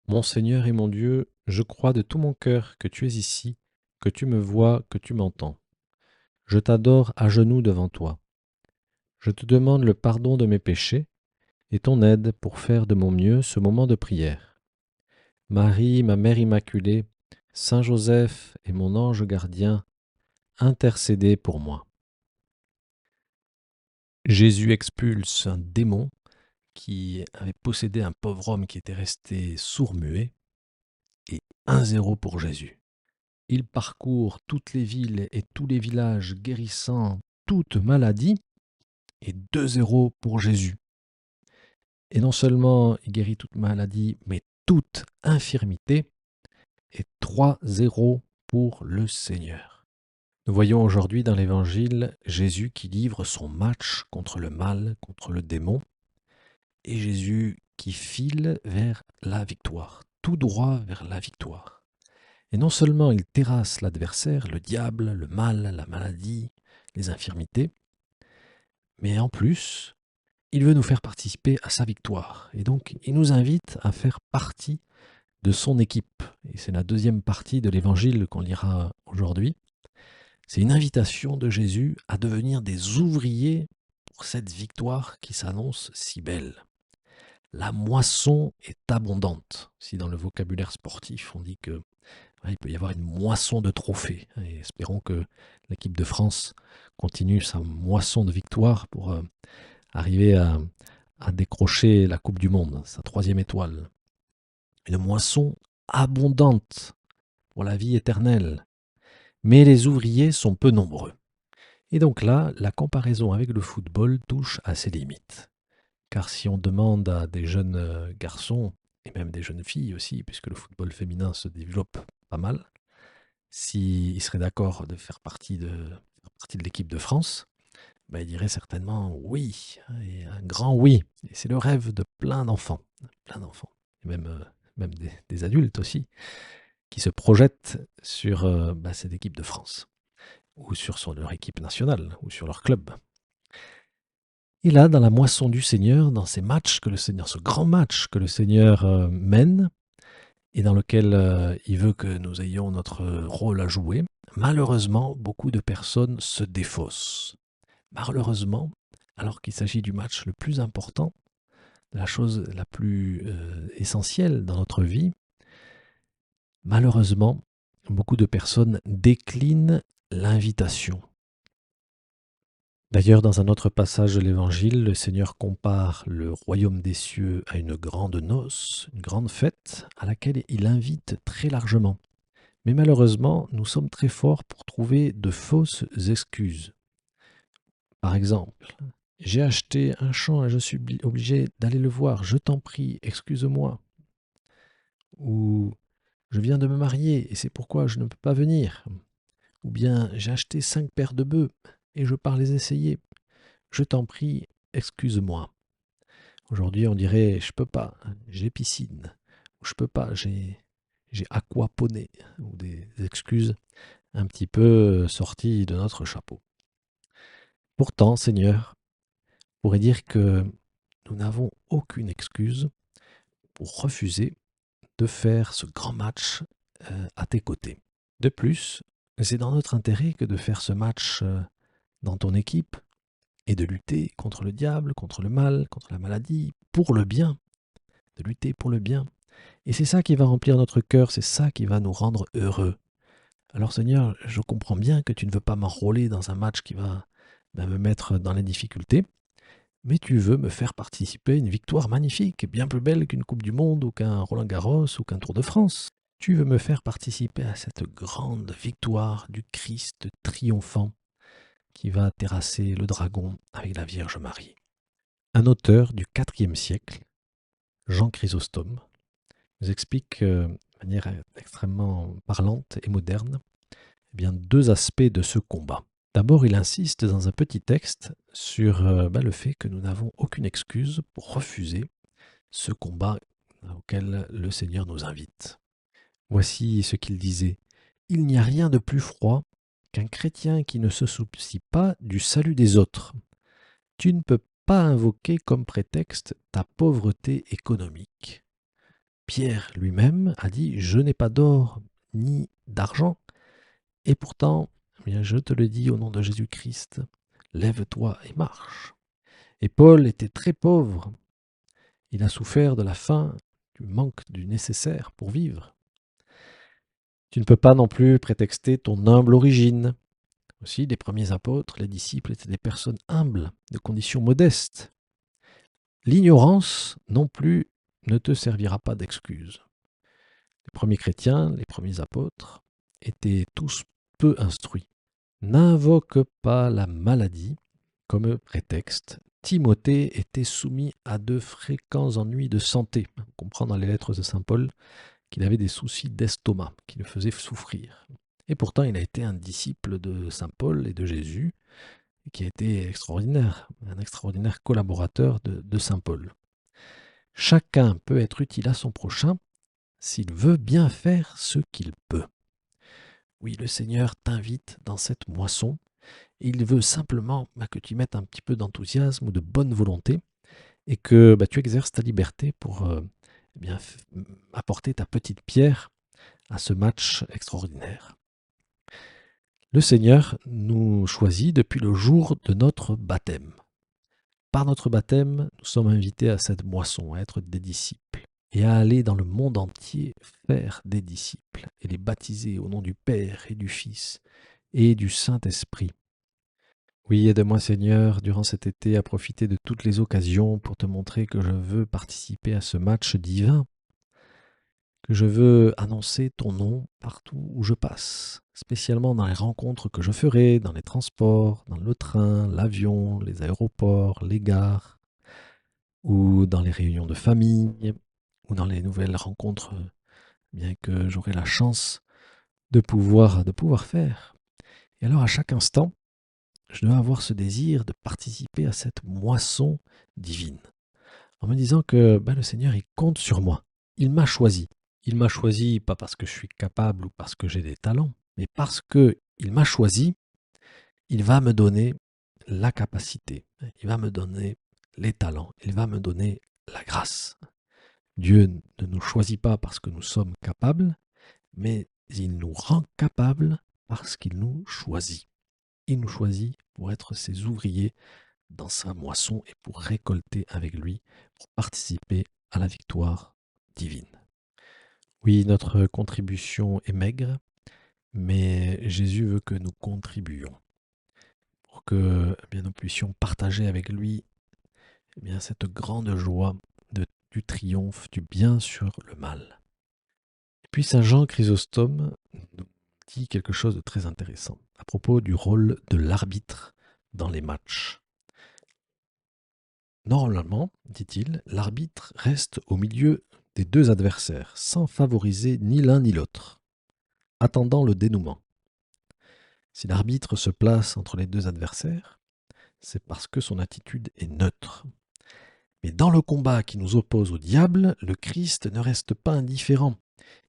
Mon Seigneur et mon Dieu, je crois de tout mon cœur que tu es ici, que tu me vois, que tu m'entends. Je t'adore à genoux devant toi. Je te demande le pardon de mes péchés et ton aide pour faire de mon mieux ce moment de prière. Marie, ma Mère Immaculée, Saint Joseph et mon ange gardien, intercédez pour moi. Jésus expulse un démon qui avait possédé un pauvre homme qui était resté sourd-muet, et 1-0 pour Jésus. Il parcourt toutes les villes et tous les villages guérissant toute maladie, et 2-0 pour Jésus. Et non seulement il guérit toute maladie, mais toute infirmité, et 3-0 pour le Seigneur. Nous voyons aujourd'hui dans l'Évangile Jésus qui livre son match contre le mal, contre le démon, et Jésus qui file vers la victoire, tout droit vers la victoire. Et non seulement il terrasse l'adversaire, le diable, le mal, la maladie, les infirmités, mais en plus, il veut nous faire participer à sa victoire. Et donc, il nous invite à faire partie de son équipe. Et c'est la deuxième partie de l'évangile qu'on lira aujourd'hui. C'est une invitation de Jésus à devenir des ouvriers pour cette victoire qui s'annonce si belle. La moisson est abondante. Si dans le vocabulaire sportif, on dit que il peut y avoir une moisson de trophées. Et espérons que l'équipe de France continue sa moisson de victoires pour arriver à décrocher la Coupe du Monde, sa 3e étoile. Une moisson abondante pour la vie éternelle. Mais les ouvriers sont peu nombreux. Et donc là, la comparaison avec le football touche à ses limites. Car si on demande à des jeunes garçons, et même des jeunes filles aussi, puisque le football féminin se développe pas mal, s'ils seraient d'accord de faire partie de l'équipe de France, ben, ils diraient certainement oui, et un grand oui. Et c'est le rêve de plein d'enfants, et même des adultes aussi, qui se projettent sur cette équipe de France, ou sur leur équipe nationale, ou sur leur club. Et là, dans la moisson du Seigneur, dans ces matchs que le Seigneur, ce grand match que le Seigneur mène, et dans lequel il veut que nous ayons notre rôle à jouer, malheureusement, beaucoup de personnes se défaussent. Malheureusement, alors qu'il s'agit du match le plus important, de la chose la plus essentielle dans notre vie, malheureusement, beaucoup de personnes déclinent l'invitation. D'ailleurs, dans un autre passage de l'Évangile, le Seigneur compare le royaume des cieux à une grande noce, une grande fête, à laquelle il invite très largement. Mais malheureusement, nous sommes très forts pour trouver de fausses excuses. Par exemple, j'ai acheté un champ et je suis obligé d'aller le voir, je t'en prie, excuse-moi. Ou je viens de me marier et c'est pourquoi je ne peux pas venir. Ou bien j'ai acheté 5 paires de bœufs et je pars les essayer. Je t'en prie, excuse-moi. Aujourd'hui, on dirait je peux pas, j'ai piscine. Ou je peux pas, j'ai aquaponé. Ou des excuses un petit peu sorties de notre chapeau. Pourtant, Seigneur, on pourrait dire que nous n'avons aucune excuse pour refuser de faire ce grand match à tes côtés. De plus, c'est dans notre intérêt que de faire ce match dans ton équipe et de lutter contre le diable, contre le mal, contre la maladie, pour le bien, de lutter pour le bien. Et c'est ça qui va remplir notre cœur, c'est ça qui va nous rendre heureux. Alors Seigneur, je comprends bien que tu ne veux pas m'enrôler dans un match qui va me mettre dans les difficultés, mais tu veux me faire participer à une victoire magnifique, bien plus belle qu'une Coupe du Monde ou qu'un Roland-Garros ou qu'un Tour de France. Tu veux me faire participer à cette grande victoire du Christ triomphant qui va terrasser le dragon avec la Vierge Marie. Un auteur du IVe siècle, Jean Chrysostome, nous explique de manière extrêmement parlante et moderne bien, 2 aspects de ce combat. D'abord, il insiste dans un petit texte sur le fait que nous n'avons aucune excuse pour refuser ce combat auquel le Seigneur nous invite. Voici ce qu'il disait. Il n'y a rien de plus froid qu'un chrétien qui ne se soucie pas du salut des autres. Tu ne peux pas invoquer comme prétexte ta pauvreté économique. Pierre lui-même a dit « Je n'ai pas d'or ni d'argent, et pourtant, eh bien, je te le dis au nom de Jésus-Christ, lève-toi et marche. » Et Paul était très pauvre. Il a souffert de la faim, du manque du nécessaire pour vivre. Tu ne peux pas non plus prétexter ton humble origine. Aussi, les premiers apôtres, les disciples étaient des personnes humbles, de conditions modestes. L'ignorance non plus ne te servira pas d'excuse. Les premiers chrétiens, les premiers apôtres, étaient tous peu instruits. N'invoque pas la maladie comme prétexte. Timothée était soumis à de fréquents ennuis de santé. On comprend dans les lettres de saint Paul qu'il avait des soucis d'estomac qui le faisaient souffrir. Et pourtant, il a été un disciple de saint Paul et de Jésus, qui a été extraordinaire, un extraordinaire collaborateur de saint Paul. Chacun peut être utile à son prochain s'il veut bien faire ce qu'il peut. Oui, le Seigneur t'invite dans cette moisson. Il veut simplement que tu mettes un petit peu d'enthousiasme ou de bonne volonté et que tu exerces ta liberté pour apporter ta petite pierre à ce match extraordinaire. Le Seigneur nous choisit depuis le jour de notre baptême. Par notre baptême, nous sommes invités à cette moisson, à être des disciples et à aller dans le monde entier faire des disciples et les baptiser au nom du Père et du Fils et du Saint-Esprit. Oui, aide-moi Seigneur, durant cet été, à profiter de toutes les occasions pour te montrer que je veux participer à ce match divin, que je veux annoncer ton nom partout où je passe, spécialement dans les rencontres que je ferai, dans les transports, dans le train, l'avion, les aéroports, les gares, ou dans les réunions de famille, ou dans les nouvelles rencontres bien que j'aurai la chance de pouvoir faire. Et alors à chaque instant, je dois avoir ce désir de participer à cette moisson divine, en me disant que le Seigneur, il compte sur moi. Il m'a choisi. Il m'a choisi pas parce que je suis capable ou parce que j'ai des talents, mais parce qu'il m'a choisi, il va me donner la capacité, il va me donner les talents, il va me donner la grâce. Dieu ne nous choisit pas parce que nous sommes capables, mais il nous rend capables parce qu'il nous choisit. Il nous choisit pour être ses ouvriers dans sa moisson et pour récolter avec lui, pour participer à la victoire divine. Oui, notre contribution est maigre, mais Jésus veut que nous contribuions pour que nous puissions partager avec lui cette grande joie du triomphe du bien sur le mal. Et puis Saint Jean Chrysostome nous dit quelque chose de très intéressant à propos du rôle de l'arbitre dans les matchs. Normalement, dit-il, l'arbitre reste au milieu des deux adversaires, sans favoriser ni l'un ni l'autre, attendant le dénouement. Si l'arbitre se place entre les deux adversaires, c'est parce que son attitude est neutre. Mais dans le combat qui nous oppose au diable, le Christ ne reste pas indifférent.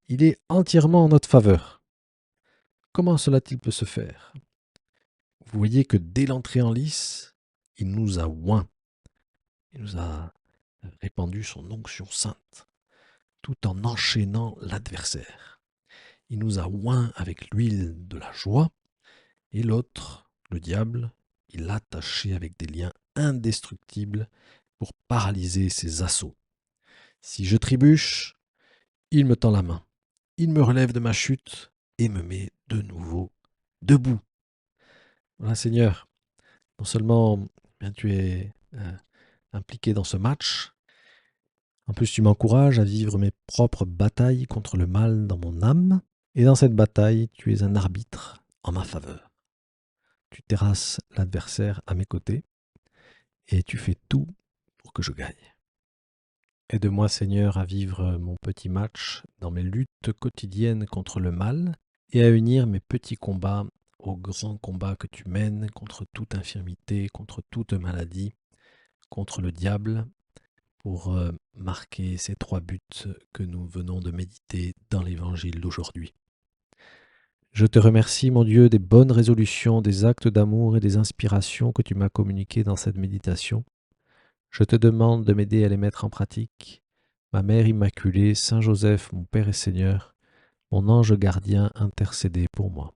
Il est entièrement en notre faveur. Comment cela-t-il peut se faire? Vous voyez que dès l'entrée en lice, il nous a oints. Il nous a répandu son onction sainte, tout en enchaînant l'adversaire. Il nous a oints avec l'huile de la joie, et l'autre, le diable, il l'a attaché avec des liens indestructibles pour paralyser ses assauts. Si je trébuche, il me tend la main, il me relève de ma chute et me met de nouveau debout. Voilà Seigneur, non seulement tu es impliqué dans ce match, en plus tu m'encourages à vivre mes propres batailles contre le mal dans mon âme, et dans cette bataille tu es un arbitre en ma faveur. Tu terrasses l'adversaire à mes côtés, et tu fais tout pour que je gagne. Aide-moi Seigneur à vivre mon petit match dans mes luttes quotidiennes contre le mal, et à unir mes petits combats aux grands combats que tu mènes contre toute infirmité, contre toute maladie, contre le diable, pour marquer ces 3 buts que nous venons de méditer dans l'évangile d'aujourd'hui. Je te remercie, mon Dieu, des bonnes résolutions, des actes d'amour et des inspirations que tu m'as communiquées dans cette méditation. Je te demande de m'aider à les mettre en pratique. Ma Mère Immaculée, Saint Joseph, mon Père et Seigneur, mon ange gardien, intercédez pour moi.